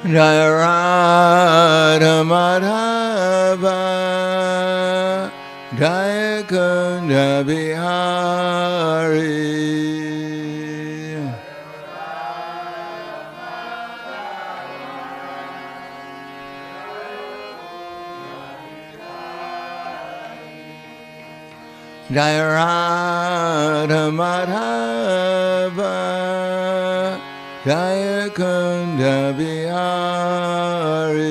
Jaya Radha Madhava Jaya Kunda Bihari Jaya Radha Madhava Jaya Kunda Bihari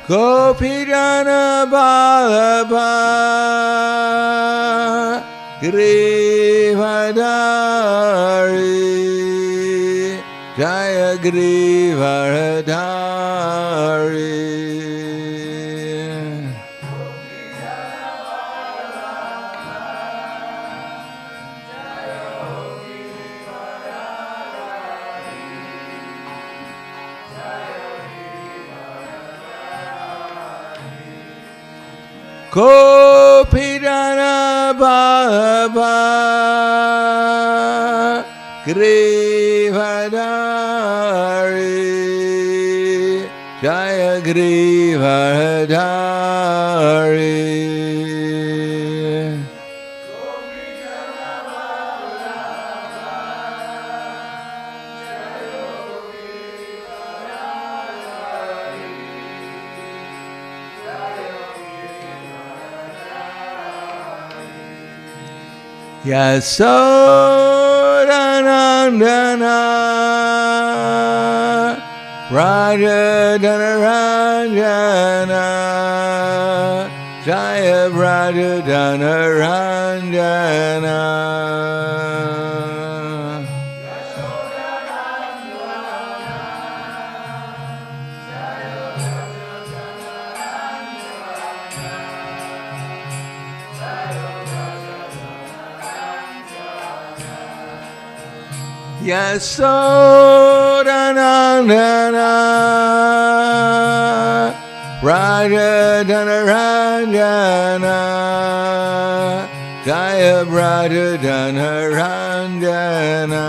Gopijana Vallabha Grivadari Jaya Grivadari Gopijana Vallabha Grivadari Jaya Grivadari Yasodanandana Raja Dhanaranjana Jaya Raja Dhanaranjana Yasodanandana Raja Dhanaranjana Jaya Raja Dhanaranjana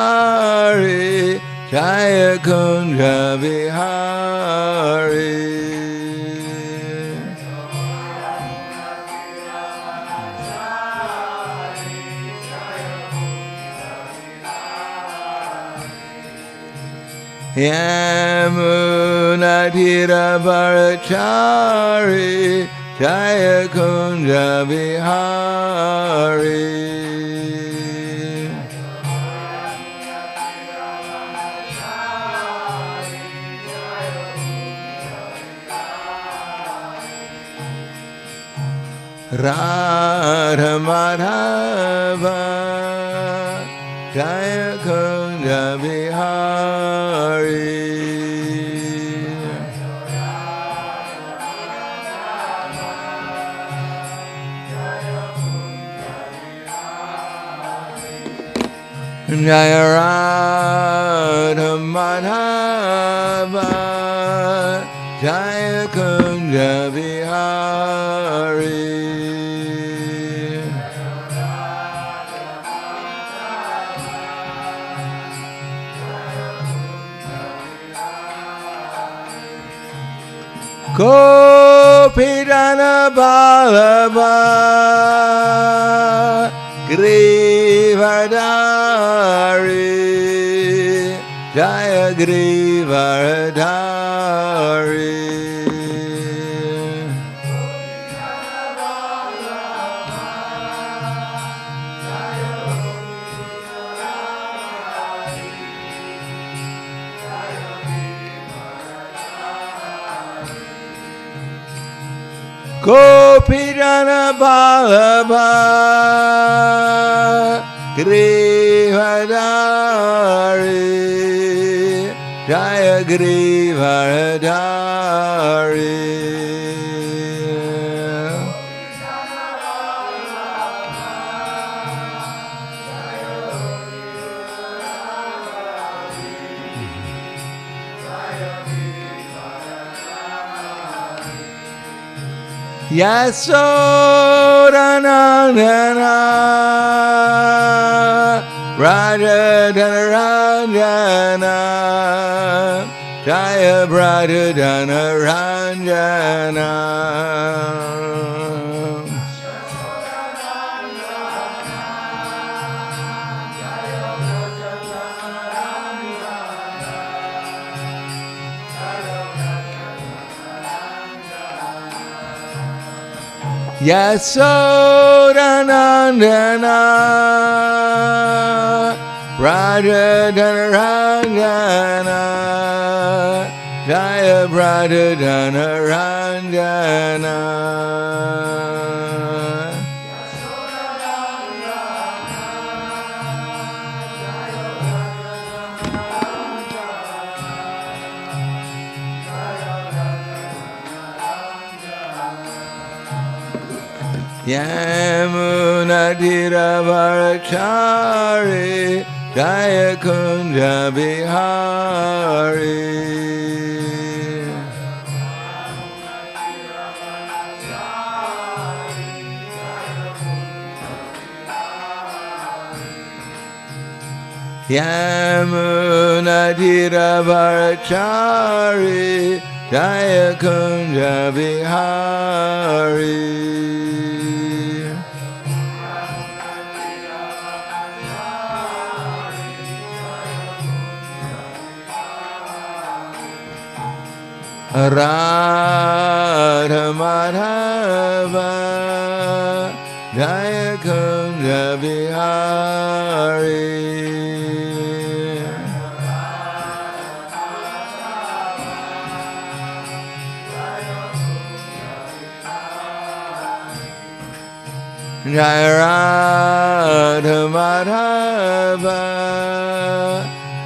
Yamunadiravarachari Jaya Kunja Vihari Yamunadiravarachari Jaya Kunja Vihari Radha Madhava Jaya Kunja Vihari Jaya Radha Madhava Jaya Kunja Vihari Gopijana Vallabha Grivadari Jaya Grivadari Gopijana Vallabha Grivadari Giridharadhari. Yasodanandana Radha-dana-ranjana Jaya Radha-dana-ranjana. Yasodanandana Radha-dana-ranjana Jaya Radha-dana-ranjana. Yamunadiravarachari Jaya Kunja Bihari. Yamunadiravarachari Jaya Kunja Bihari. Radha Madhava Jaya Kunja Bihari. Jaya Radha Madhava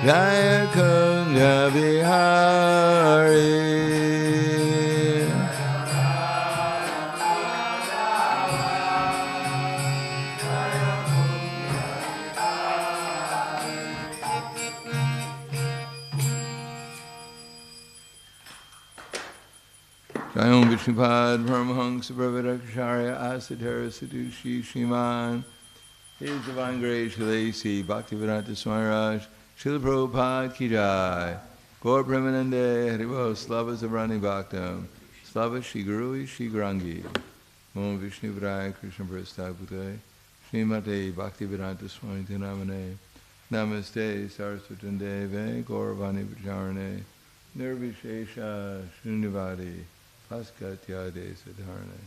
Jaya Kunja Bihari. Jayom Vishnupad Paramahansa Brahmadakacharya Asadhara Sadushi Shriman His Divine Grace Shalasi Bhaktivedanta Swami Raj Srila Prabhupada Ki Jai Gaur Premanande Haribo Slava Zabrani Bhaktam Slava Shri Gurui Shri Grangi Om Vishnu Vidaya Krishna Prasthapute Srimate Bhaktivedanta Swami Tinamane Namaste Saraswati Deve Gauravani Vacharane Nirvishesha Shunyavadi Paskatyade Sadharane.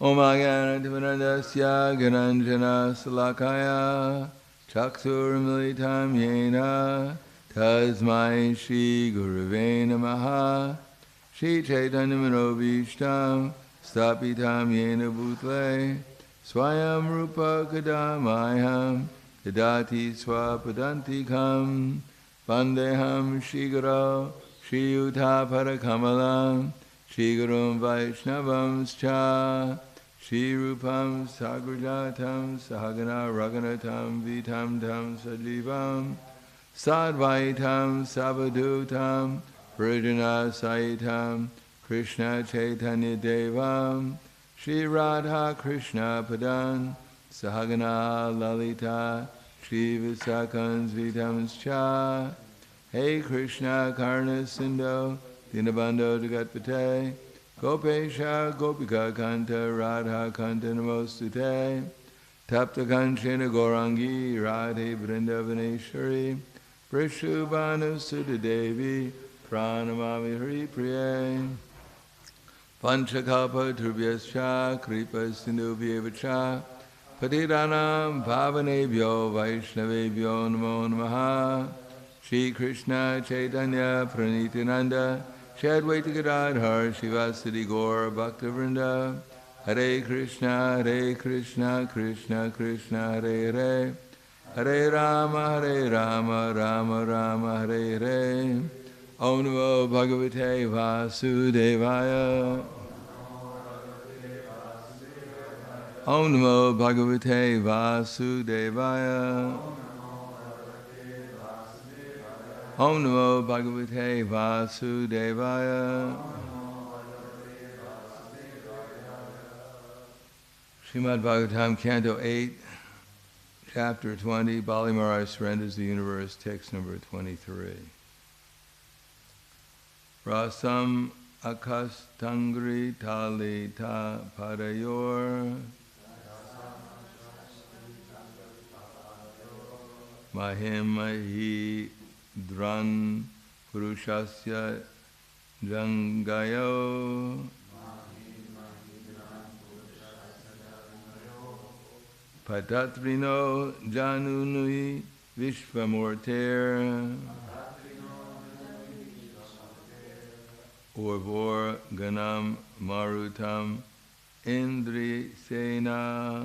Om Agyanatimanandasya Gananjana Salakaya Chaksurmilitam Yena Tasmai Shri Gurave Namaha Shri Chaitanya Manobishtam Stapitam Yena Bhutle Swayam Rupa Kadamayam Dadati Swapadantikam Vandeham Shigaro Shri Yuta Parakamalam Shri Gurum Vaishnavam Cha Shri Rupam Sagrajatam Sahagana Raganatam Vitam Tam Sajivam Sadvaitam Savadutam Vrajana Saitam Krishna Chaitanya Devam Shri Radha Krishna Padan Sahagana Lalita Shri Visakans Vitams Cha Hey Krishna Karna Sindho Dinabando Jagatpate Gopesha Gopika Kanta Radha Kanta Namostute Tapta Kanchena Gorangi Radhe Vrindavaneshwari Prishubhanu Sudha Devi Pranamami Hari Priye Panchakalpa Turbhyascha Kripa Sindhubhyevacha Patiranam Bhavanebhyo Vaishnavebhyo Namo Namaha Shri Krishna Chaitanya Pranitinanda Shri Advaita Gadadhar Shivasati Gaur Bhaktivinoda Hare Krishna, Krishna Krishna, Hare Hare, Hare Rama, Rama Rama, Hare Hare. Om Namo Bhagavate Vasudevaya. Om Namo Bhagavate Vasudevaya. Om Namo Bhagavate Vasudevaya. Srimad Bhagavatam, Canto 8, Chapter 20, Bali Maharaj surrenders the universe, text number 23. Rasam akastangri talita padayor mahimahi dran purushasya jangayo patatrino janunui vishvamurter Urvor Ganam Marutam Indri Sena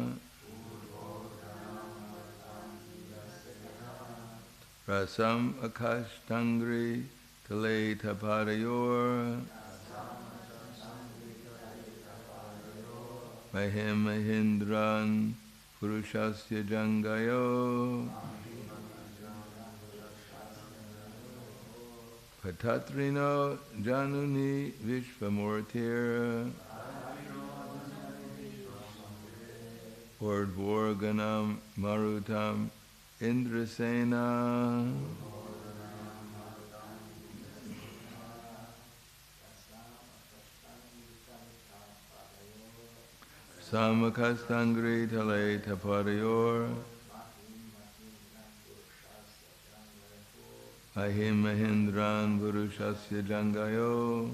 Rasam Akashtangri Tale Tapadayor Mahim Mahindran Purushasya Jangayo Patatrino Januni Vishvamurtir Urdvorganam Marutam Indrasena Samakastangri Tale Tapadayor Ahim Mahindran Purushasya Jangayo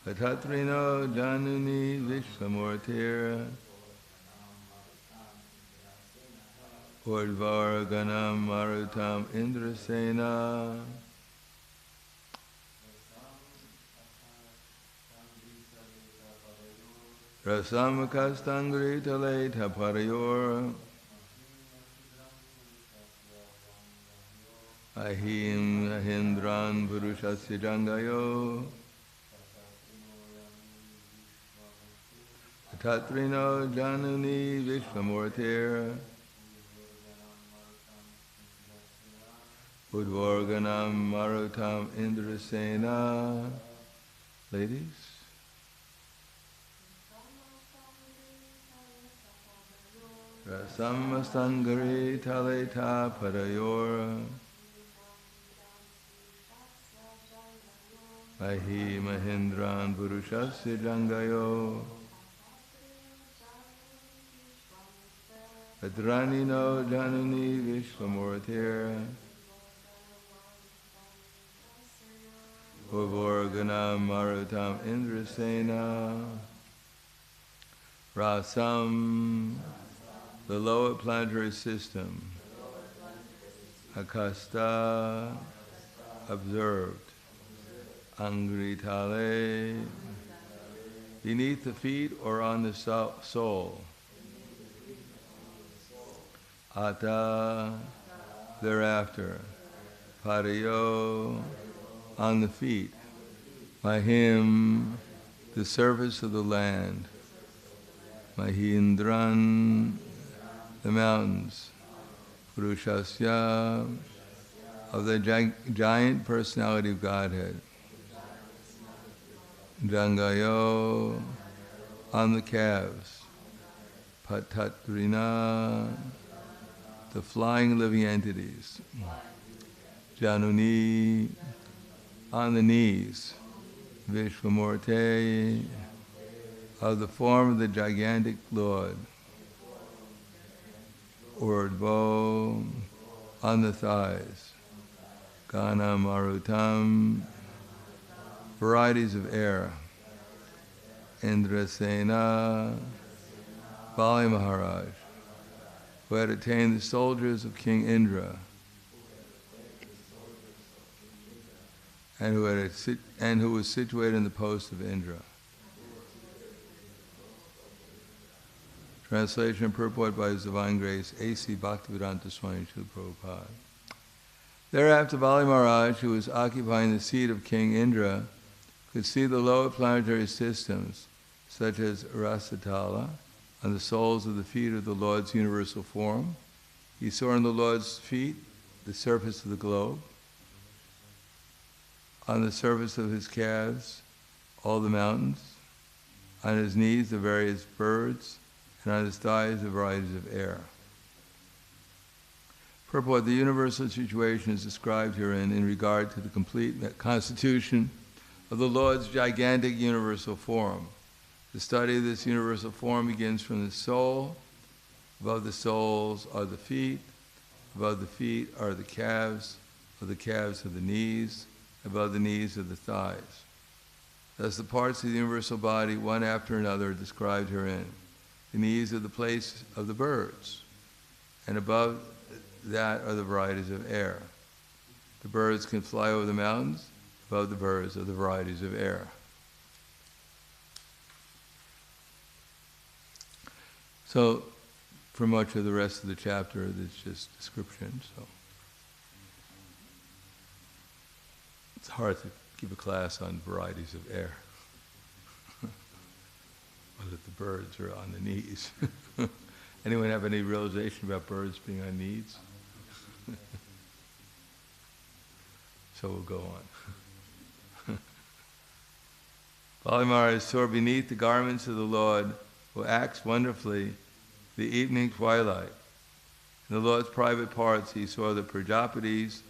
Patatrino Januni Vishvamurtir Urdvar Ganam Marutam Indrasena Rasamakastangri Tale Tapadayor Ahim Ahindran Purushasya Jangayo Tatrino Januni Vishvamurtir Udvarganam Marutam Indrasena. Ladies? Rasamastangari Taleta Padayor Ahi Mahindran Purushasya Jangayo Adranino Januni Vishvamurtir Urvorganam Marutam Indrasena. Rasam, the lower planetary system. Akasta, observed. Angritale, beneath the feet or on the sole. Ata, thereafter. Padayo, on the feet. By him, the surface of the land. Mahindran, the mountains. Purushasya, of the giant personality of Godhead. Jangayo, on the calves. Patatrina, the flying living entities. Januni, on the knees. Vishvamurte, of the form of the gigantic Lord. Urdvo, on the thighs. Gana Marutam, varieties of air. Indrasena, Bali Maharaj, who had attained the soldiers of King Indra. and who was situated in the post of Indra. Translation and purport by His Divine Grace, A.C. Bhaktivedanta Swami Srila Prabhupada. Thereafter, Bali Maharaj, who was occupying the seat of King Indra, could see the lower planetary systems, such as Rasatala, on the soles of the feet of the Lord's universal form. He saw on the Lord's feet the surface of the globe, on the surface of his calves all the mountains, on his knees the various birds, and on his thighs the varieties of air. Purport: the universal situation is described herein in regard to the complete constitution of the Lord's gigantic universal form. The study of this universal form begins from the soul. Above the soles are the feet. Above the feet are the calves. Above the calves are the knees. Above the knees are the thighs. Thus the parts of the universal body, one after another, are described herein. The knees are the place of the birds, and above that are the varieties of air. The birds can fly over the mountains. Above the birds are the varieties of air. So, for much of the rest of the chapter, it's just description. So, it's hard to give a class on varieties of air. Or that the birds are on the knees. Anyone have any realization about birds being on knees? So we'll go on. Bali Maharaj saw beneath the garments of the Lord, who acts wonderfully, the evening twilight. In the Lord's private parts he saw the Prajapatis,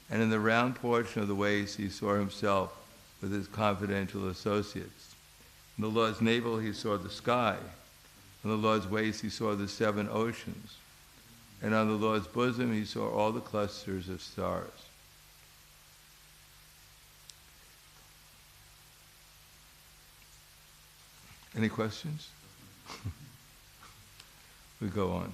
and in the round portion of the waist he saw himself with his confidential associates. In the Lord's navel he saw the sky. On the Lord's waist he saw the 7 oceans. And on the Lord's bosom he saw all the clusters of stars. Any questions? We go on.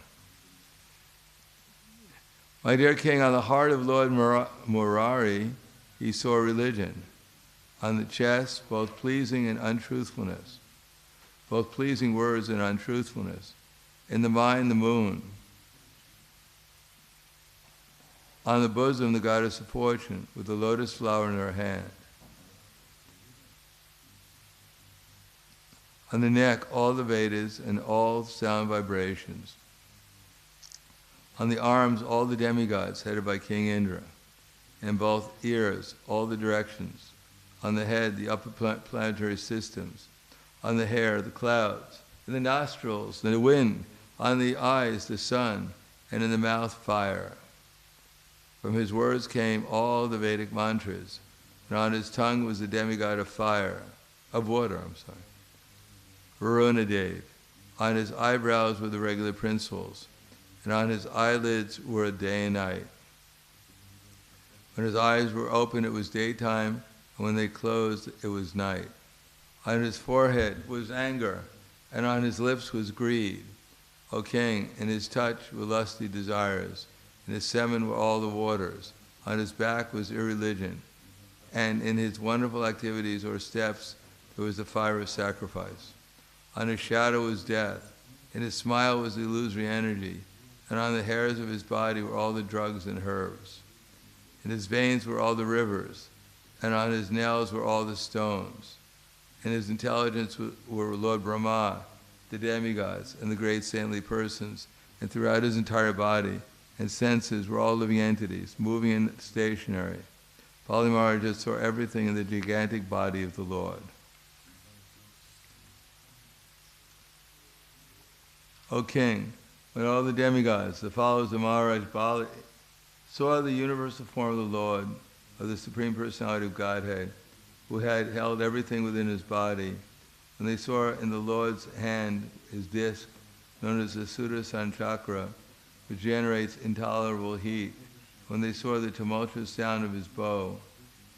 My dear King, on the heart of Lord Murari he saw religion. On the chest, both pleasing and untruthfulness, both pleasing words and untruthfulness. In the mind, the moon. On the bosom, the goddess of fortune, with the lotus flower in her hand. On the neck, all the Vedas and all sound vibrations. On the arms, all the demigods headed by King Indra. In both ears, all the directions. On the head, the upper planetary systems. On the hair, the clouds. In the nostrils, the wind. On the eyes, the sun. And in the mouth, fire. From his words came all the Vedic mantras. And on his tongue was the demigod of fire, of water, Varunadev. On his eyebrows were the regular principles. And on his eyelids were day and night. When his eyes were open, it was daytime. And when they closed, it was night. On his forehead was anger, and on his lips was greed. O King, in his touch were lusty desires, in his semen were all the waters. On his back was irreligion, and in his wonderful activities or steps there was the fire of sacrifice. On his shadow was death, in his smile was the illusory energy, and on the hairs of his body were all the drugs and herbs. In his veins were all the rivers, and on his nails were all the stones. In his intelligence were Lord Brahma, the demigods, and the great saintly persons, and throughout his entire body and senses were all living entities, moving and stationary. Bali Maharaj saw everything in the gigantic body of the Lord. O King, when all the demigods, the followers of Maharaj Bali, saw the universal form of the Lord, of the Supreme Personality of Godhead, who had held everything within his body, when they saw in the Lord's hand his disc, known as the Sudarshan Chakra, which generates intolerable heat, when they saw the tumultuous sound of his bow,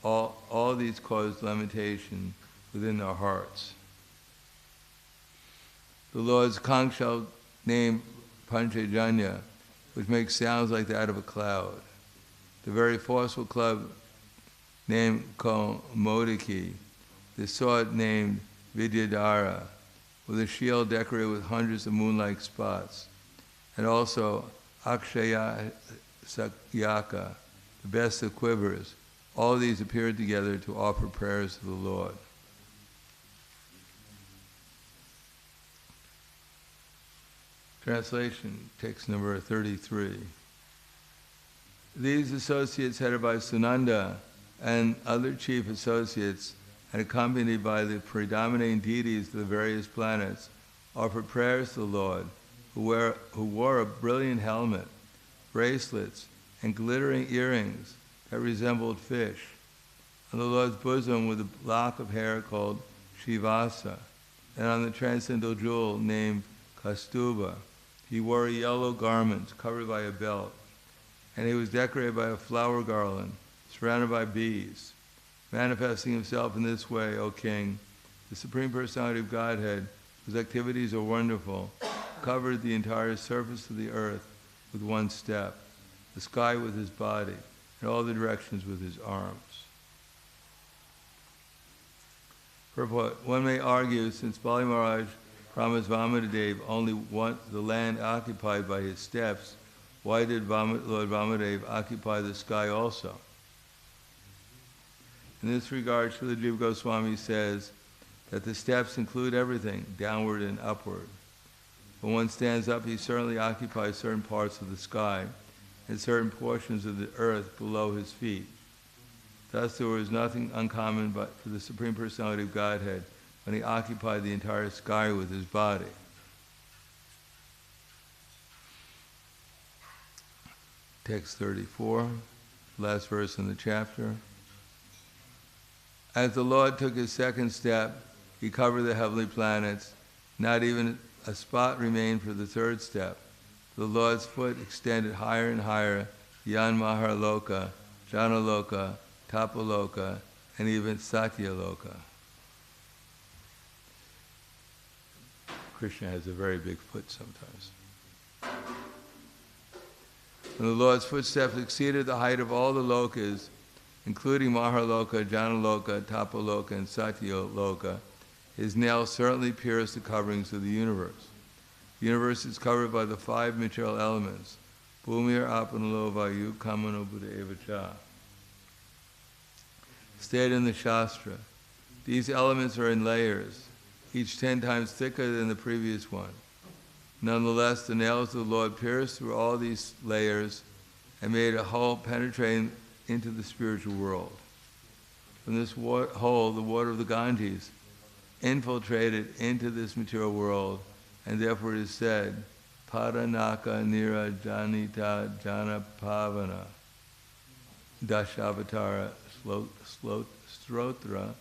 all these caused lamentation within their hearts. The Lord's conch shell named Panchajanya, which makes sounds like that of a cloud. The very forceful club named Kaumodiki, the sword named Vidyadhara, with a shield decorated with hundreds of moon-like spots, and also Akshaya Sakyaka, the best of quivers. All these appeared together to offer prayers to the Lord. Translation, text number 33. These associates, headed by Sunanda and other chief associates, and accompanied by the predominating deities of the various planets, offered prayers to the Lord, who wore a brilliant helmet, bracelets, and glittering earrings that resembled fish. On the Lord's bosom was a lock of hair called Shivasa, and on the transcendental jewel named Kastuba. He wore a yellow garment covered by a belt, and he was decorated by a flower garland surrounded by bees. Manifesting himself in this way, O King, the Supreme Personality of Godhead, whose activities are wonderful, covered the entire surface of the earth with one step, the sky with his body, and all the directions with his arms. Purport: one may argue, since Bali Maharaj promised Vamadev only the land occupied by his steps, why did Lord Vamadev occupy the sky also? In this regard, Srila Jiva Goswami says that the steps include everything, downward and upward. When one stands up, he certainly occupies certain parts of the sky and certain portions of the earth below his feet. Thus, there was nothing uncommon but for the Supreme Personality of Godhead when he occupied the entire sky with his body. Text 34, last verse in the chapter. As the Lord took his second step, he covered the heavenly planets. Not even a spot remained for the third step. The Lord's foot extended higher and higher, beyond Maharloka, Janaloka, Tapaloka, and even Satyaloka. Krishna has a very big foot sometimes. When the Lord's footsteps exceeded the height of all the lokas, including Maharloka, Janaloka, Tapaloka, and Satyaloka, his nails certainly pierced the coverings of the universe. The universe is covered by the 5 material elements, Bhumir, Apanalo, Vayu, Kamano, Buddha, Eva, Cha. Stated in the Shastra, these elements are in layers, each 10 times thicker than the previous one. Nonetheless, the nails of the Lord pierced through all these layers and made a hole penetrating into the spiritual world. From this hole, the water of the Ganges infiltrated into this material world, and therefore it is said, Padanaka Nira Janita Jana Pavana Dashavatara Strotra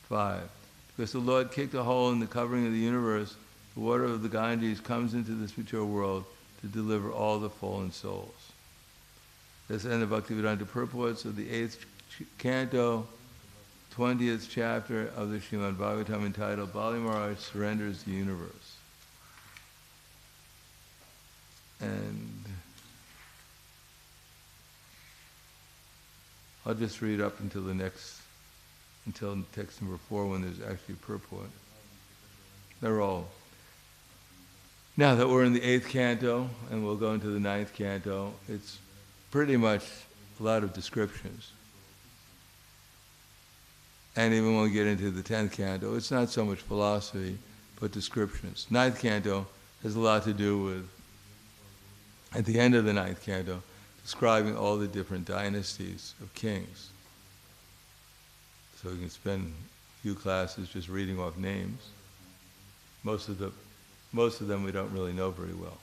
5. Because the Lord kicked a hole in the covering of the universe, the water of the Ganges comes into this material world to deliver all the fallen souls. That's the end of Bhaktivedanta purports of the 8th canto, 20th chapter of the Srimad Bhagavatam, entitled Bali Maharaj Surrenders the Universe. And I'll just read up until text number 4, when there's actually purport. They're all. Now that we're in the 8th canto, and we'll go into the 9th canto, it's pretty much a lot of descriptions. And even when we get into the 10th canto, it's not so much philosophy, but descriptions. 9th canto has a lot to do with, at the end of the 9th canto, describing all the different dynasties of kings. So we can spend a few classes just reading off names. Most of them we don't really know very well.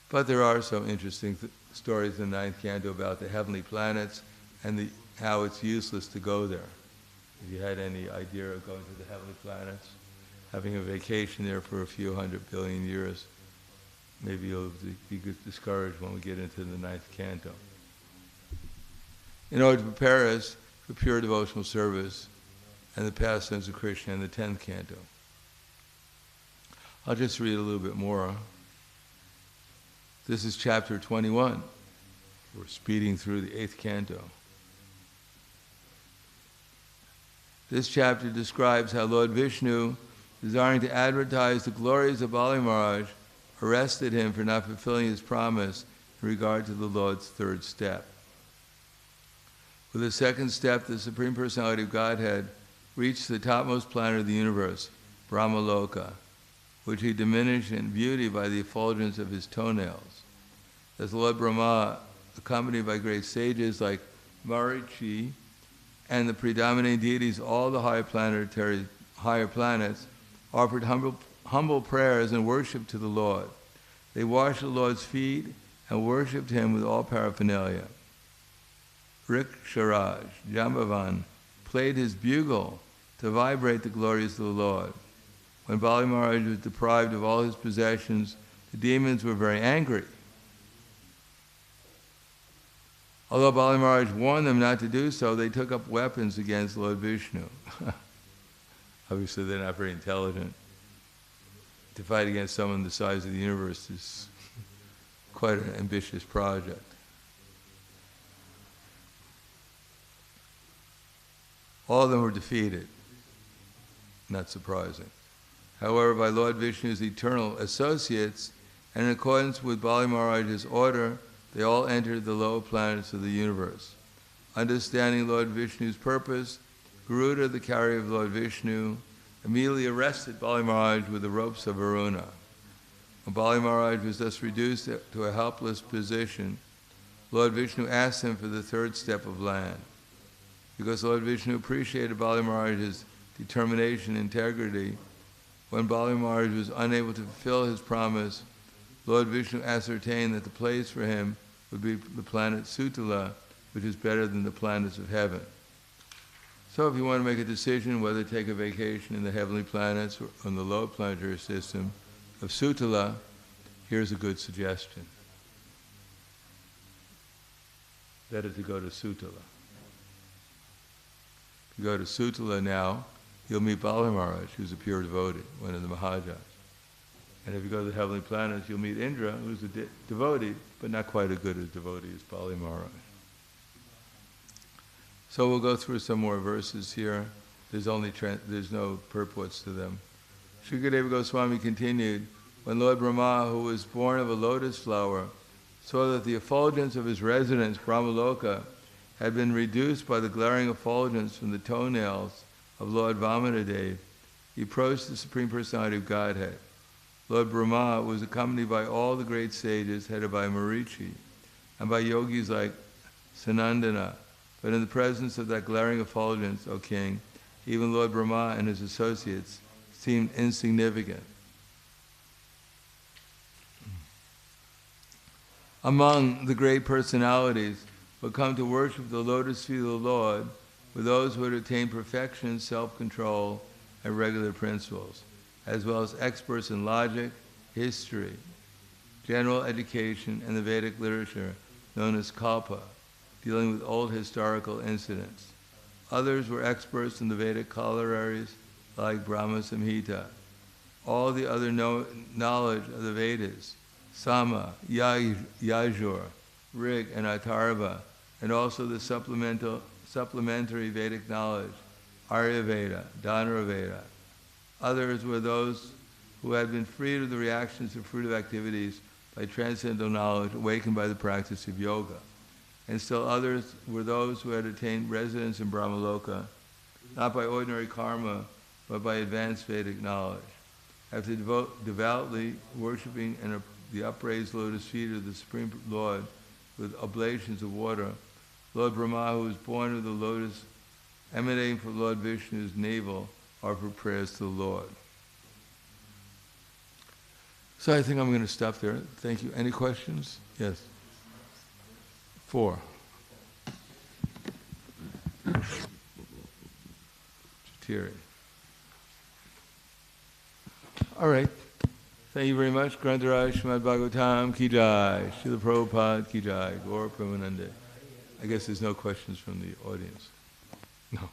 But there are some interesting stories in the 9th canto about the heavenly planets and how it's useless to go there. If you had any idea of going to the heavenly planets, having a vacation there for a few 100 billion years, maybe you'll be discouraged when we get into the 9th canto. In order to prepare us for pure devotional service and the pastimes of Krishna in the 10th canto. I'll just read a little bit more. This is chapter 21. We're speeding through the 8th canto. This chapter describes how Lord Vishnu, desiring to advertise the glories of Bali Maharaj, arrested him for not fulfilling his promise in regard to the Lord's third step. With the second step, the Supreme Personality of Godhead reached the topmost planet of the universe, Brahmaloka, which he diminished in beauty by the effulgence of his toenails. As Lord Brahma, accompanied by great sages like Marichi and the predominating deities, all the higher planets, offered humble prayers and worship to the Lord. They washed the Lord's feet and worshipped him with all paraphernalia. Riksharaj, Jambavan, played his bugle to vibrate the glories of the Lord. When Bali Maharaj was deprived of all his possessions, the demons were very angry. Although Bali Maharaj warned them not to do so, they took up weapons against Lord Vishnu. Obviously, they're not very intelligent. To fight against someone the size of the universe is quite an ambitious project. All of them were defeated. Not surprising. However, by Lord Vishnu's eternal associates, and in accordance with Bali Maharaj's order, they all entered the lower planets of the universe. Understanding Lord Vishnu's purpose, Garuda, the carrier of Lord Vishnu, immediately arrested Bali Maharaj with the ropes of Varuna. When Bali Maharaj was thus reduced to a helpless position, Lord Vishnu asked him for the third step of land. Because Lord Vishnu appreciated Bali Maharaj's determination and integrity, when Bali Maharaj was unable to fulfill his promise, Lord Vishnu ascertained that the place for him would be the planet Sutala, which is better than the planets of heaven. So if you want to make a decision whether to take a vacation in the heavenly planets or on the lower planetary system of Sutala, here's a good suggestion. Better to go to Sutala. If you go to Sutala now, you'll meet Bali Maharaj, who's a pure devotee, one of the Mahajans. And if you go to the heavenly planets, you'll meet Indra, who's a devotee, but not quite as good a devotee as Bali Maharaj. So we'll go through some more verses here. There's no purports to them. Shukadeva Goswami continued, when Lord Brahma, who was born of a lotus flower, saw that the effulgence of his residence, Brahmaloka, had been reduced by the glaring effulgence from the toenails of Lord Vamanadev, he approached the Supreme Personality of Godhead. Lord Brahma was accompanied by all the great sages, headed by Marichi, and by yogis like Sanandana. But in the presence of that glaring effulgence, O King, even Lord Brahma and his associates seemed insignificant. Among the great personalities who come to worship the lotus feet of the Lord were those who had attained perfection, self-control, and regular principles, as well as experts in logic, history, general education, and the Vedic literature known as kalpa, dealing with old historical incidents. Others were experts in the Vedic corollaries like Brahma Samhita. All the other knowledge of the Vedas, Sama, Yajur, Rig, and Atharva, and also the supplementary Vedic knowledge, Aryaveda, Dhanurveda. Others were those who had been freed of the reactions to fruitive activities by transcendental knowledge awakened by the practice of yoga. And still others were those who had attained residence in Brahmaloka, not by ordinary karma, but by advanced Vedic knowledge. After devoutly worshipping the upraised lotus feet of the Supreme Lord with oblations of water, Lord Brahma, who was born of the lotus emanating from Lord Vishnu's navel, offered prayers to the Lord. So I think I'm going to stop there. Thank you. Any questions? Yes. 4. Chitiri. All right. Thank you very much. Grantaraj Srimad Bhagavatam Ki Jai. Srila Prabhupada Ki Jai. Gaur Premanande. I guess there's no questions from the audience. No.